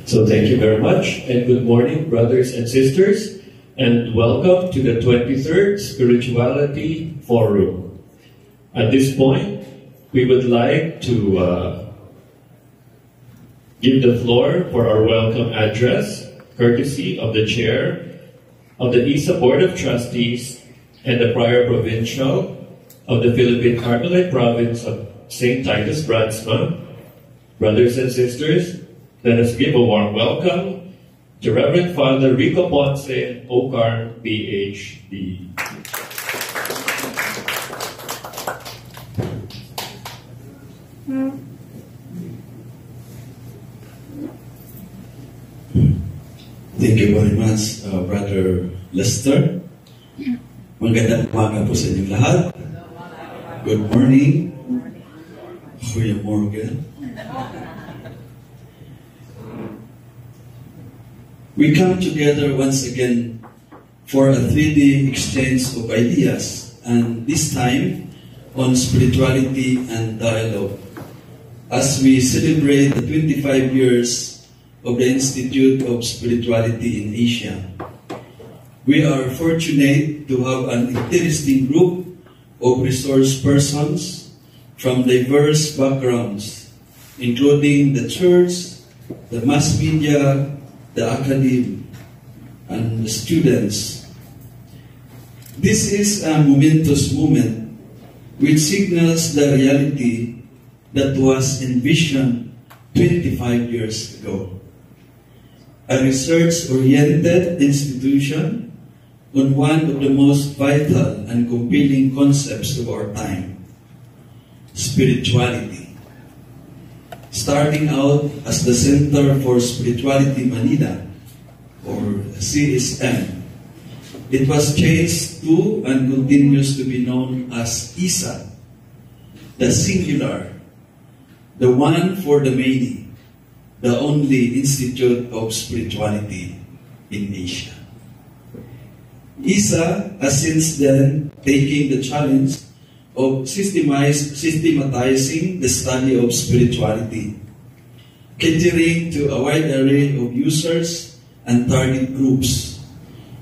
So thank you very much, and good morning, brothers and sisters, and welcome to the 23rd Spirituality Forum. At this point, we would like to give the floor for our welcome address, courtesy of the Chair of the ISA Board of Trustees and the Prior Provincial of the Philippine Carmelite Province of St. Titus Bransma. Brothers and sisters, let us give a warm welcome to Reverend Father Rico Ponce, OCAR, PhD. Thank you very much, Brother Lester. Magandang umaga po sa inyong lahat. Good morning. Goedemorgen. We come together once again for a 3D exchange of ideas, and this time on spirituality and dialogue, as we celebrate the 25 years of the Institute of Spirituality in Asia. We are fortunate to have an interesting group of resource persons from diverse backgrounds, including the church, the mass media, the academy, and the students. This is a momentous moment which signals the reality that was envisioned 25 years ago. A research-oriented institution on one of the most vital and compelling concepts of our time, spirituality. Starting out as the Center for Spirituality Manila, or CSM, it was changed to and continues to be known as ISA, the singular, the one for the many, the only Institute of Spirituality in Asia. ISA has since then taken the challenge of systematizing the study of spirituality, catering to a wide array of users and target groups.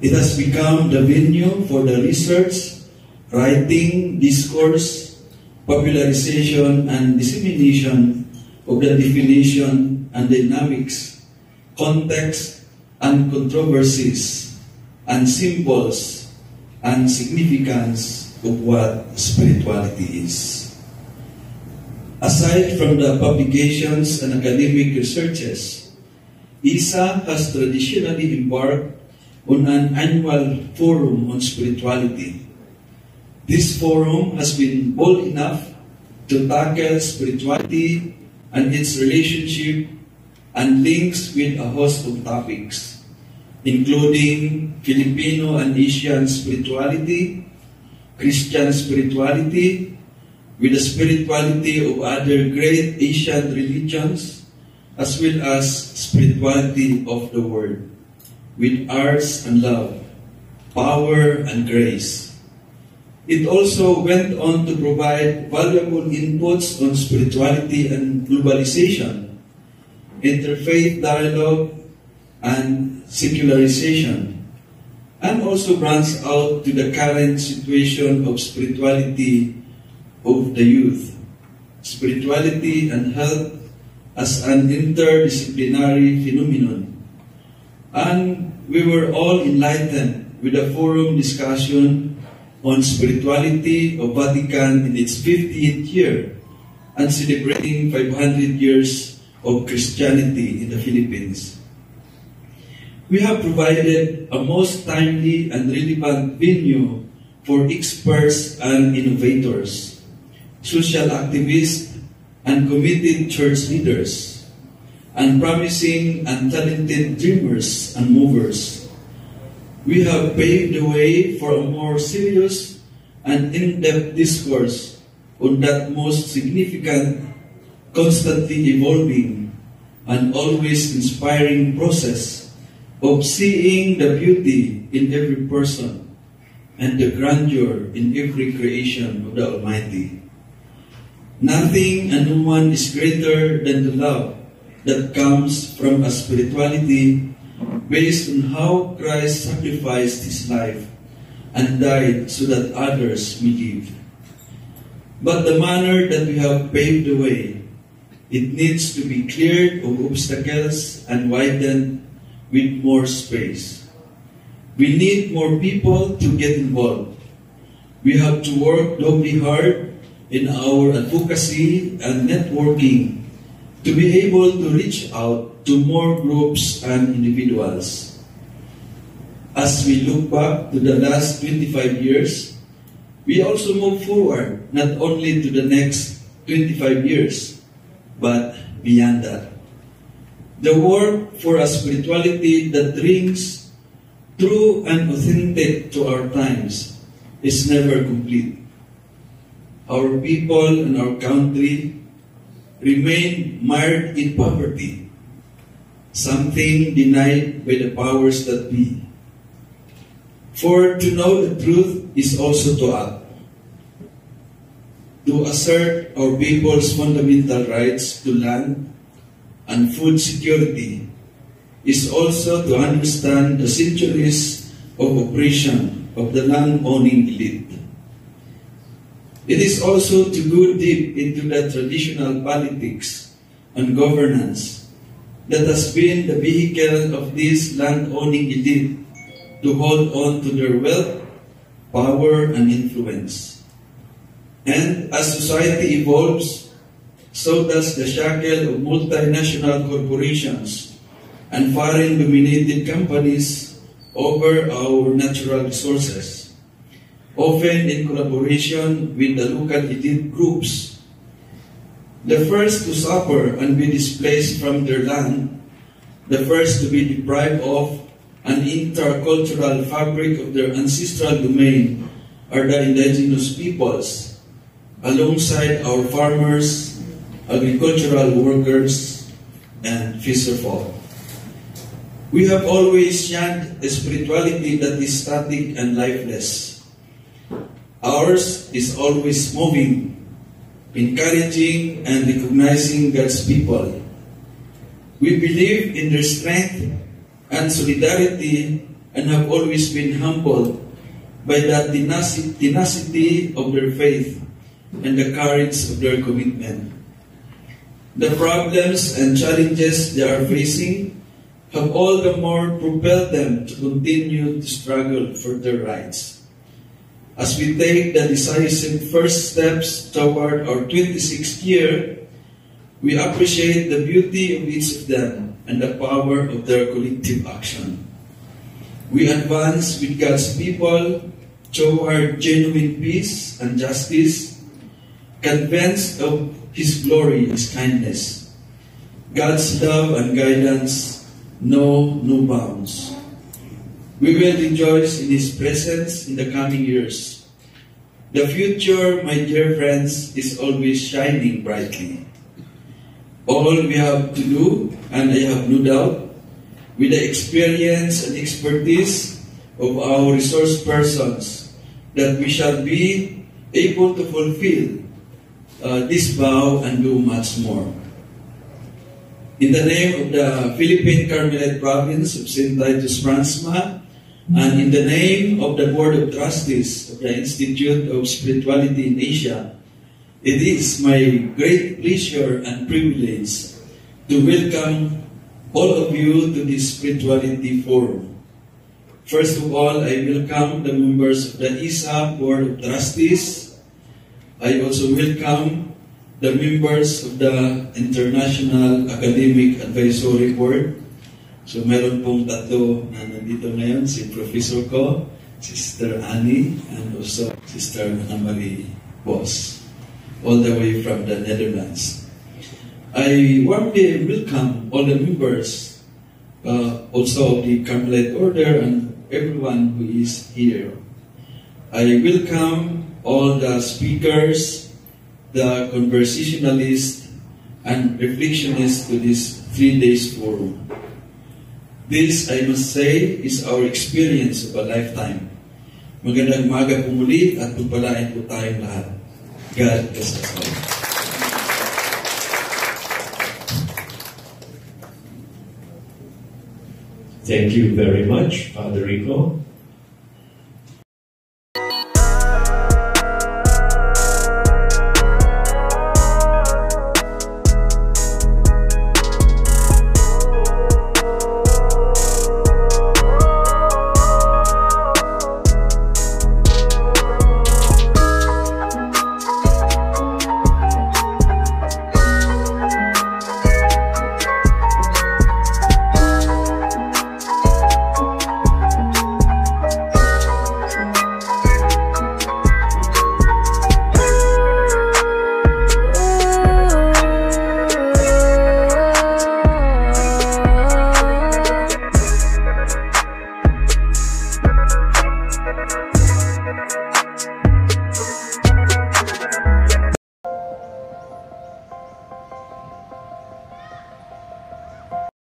It has become the venue for the research, writing, discourse, popularization, and dissemination of the definition and dynamics, context, and controversies, and symbols, and significance of what spirituality is. Aside from the publications and academic researches, ISA has traditionally embarked on an annual forum on spirituality. This forum has been bold enough to tackle spirituality and its relationship and links with a host of topics, including Filipino and Asian spirituality, Christian spirituality, with the spirituality of other great Asian religions, as well as spirituality of the world, with arts and love, power and grace. It also went on to provide valuable inputs on spirituality and globalization, interfaith dialogue, and secularization, and also branched out to the current situation of spirituality of the youth, spirituality and health as an interdisciplinary phenomenon. And we were all enlightened with a forum discussion on spirituality of Vatican in its 50th year and celebrating 500 years of Christianity in the Philippines. We have provided a most timely and relevant venue for experts and innovators, social activists, and committed church leaders, and promising and talented dreamers and movers. We have paved the way for a more serious and in-depth discourse on that most significant, constantly evolving, and always inspiring process of seeing the beauty in every person and the grandeur in every creation of the Almighty. Nothing and no one is greater than the love that comes from a spirituality based on how Christ sacrificed his life and died so that others may live. But the manner that we have paved the way, it needs to be cleared of obstacles and widened with more space. We need more people to get involved. We have to work doubly hard in our advocacy and networking to be able to reach out to more groups and individuals. As we look back to the last 25 years, we also move forward not only to the next 25 years, but beyond that. The work for a spirituality that rings true and authentic to our times is never complete. Our people and our country remain mired in poverty, something denied by the powers that be. For to know the truth is also to act. To assert our people's fundamental rights to land and food security is also to understand the centuries of oppression of the land-owning elite. It is also to go deep into the traditional politics and governance that has been the vehicle of this land-owning elite to hold on to their wealth, power, and influence. And as society evolves, so does the shackle of multinational corporations and foreign-dominated companies over our natural resources, often in collaboration with the local elite groups. The first to suffer and be displaced from their land, the first to be deprived of an intercultural fabric of their ancestral domain are the indigenous peoples, alongside our farmers, agricultural workers, and fisherfolk. We have always shunned a spirituality that is static and lifeless. Ours is always moving, encouraging and recognizing God's people. We believe in their strength and solidarity and have always been humbled by the tenacity of their faith and the courage of their commitment. The problems and challenges they are facing have all the more propelled them to continue to struggle for their rights. As we take the decisive first steps toward our 26th year, we appreciate the beauty of each of them and the power of their collective action. We advance with God's people toward genuine peace and justice, convinced of His glory, His kindness. God's love and guidance know no bounds. We will rejoice in His presence in the coming years. The future, my dear friends, is always shining brightly. All we have to do, and I have no doubt, with the experience and expertise of our resource persons, that we shall be able to fulfill this vow and do much more. In the name of the Philippine Carmelite Province of St. Titus Francisma, and in the name of the Board of Trustees of the Institute of Spirituality in Asia, it is my great pleasure and privilege to welcome all of you to this Spirituality Forum. First of all, I welcome the members of the ISA Board of Trustees. I also welcome the members of the International Academic Advisory Board. So meron pong tatlo na nandito ngayon, si Professor ko, Sister Annie, and also Sister Anna Marie Boss, all the way from the Netherlands. I warmly welcome all the members, also of the Carmelite Order and everyone who is here. I welcome all the speakers, the conversationalists, and reflectionists to this 3 days forum. This, I must say, is our experience of a lifetime. Magandang umaga po muli at pagpalain po tayong lahat. God bless us all. Thank you very much, Father Rico.